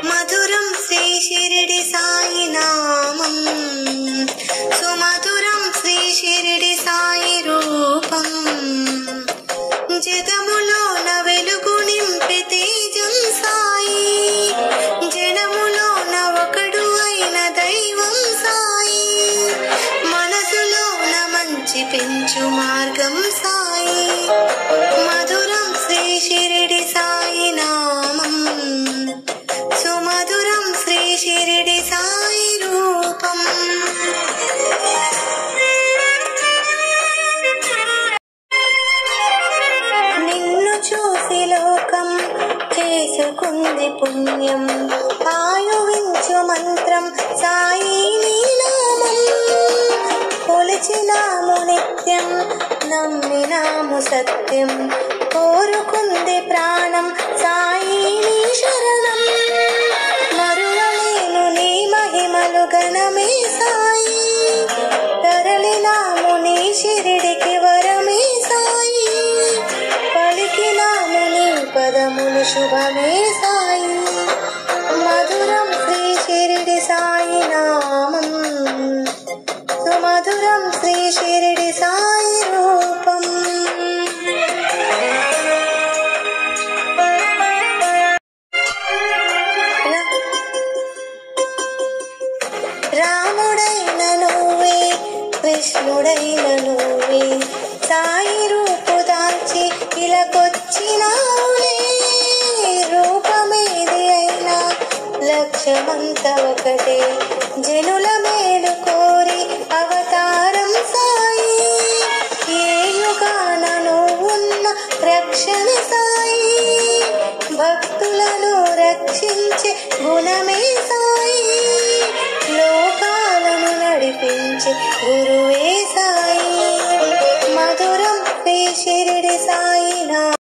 మధురం శ్రీ షిరిడి సాయి నామం, సుమధురం శ్రీ షిరిడి సాయి రూపం. జగములోన వెలుగు నింపే తేజం సాయి, జనములోన ఒకడు అయిన దైవం సాయి. మనసులోన మంచి పెంచు మార్గం సాయి. మధురం శ్రీ షిరిడి సాయి నామం, సుమధురం శ్రీ షిరిడి సాయి రూపం. నిన్ను చూసి లోకం చేసుకుంది పుణ్యం, ఆయువించు మంత్రం సాయి నీ నామం. కొలిచినాము నిత్యం, నమ్మినాము సత్యం, కోరుకుంది ప్రాణం సాయి నీ శరణం. మరువలేను నీ మహిమలు గణమే సాయి, తరలినాము నీ షిరిడికి వరమే సాయి. పలికినాము నీ పదములు శుభమే సాయి. మధురం శ్రీ షిరిడి సాయి నామం, సుమధురం శ్రీ షిరిడి సాయి రూపం. రాముడైన నువ్వే, కృష్ణుడైన నువ్వే, సాయి రూపు దాల్చి ఇలాకొచ్చినావులే. రూపమేది అయినా లక్ష్యమంత ఒకటే, జనుల మేలు కోరి అవతారం సాయి. ఏ యుగాన నువ్వున్న రక్షణ సాయి, భక్తులను రక్షించే గుణమే సాయి. లోకాలను నడిపించే గురువే సాయి. మధురం శ్రీ షిరిడి సాయి నా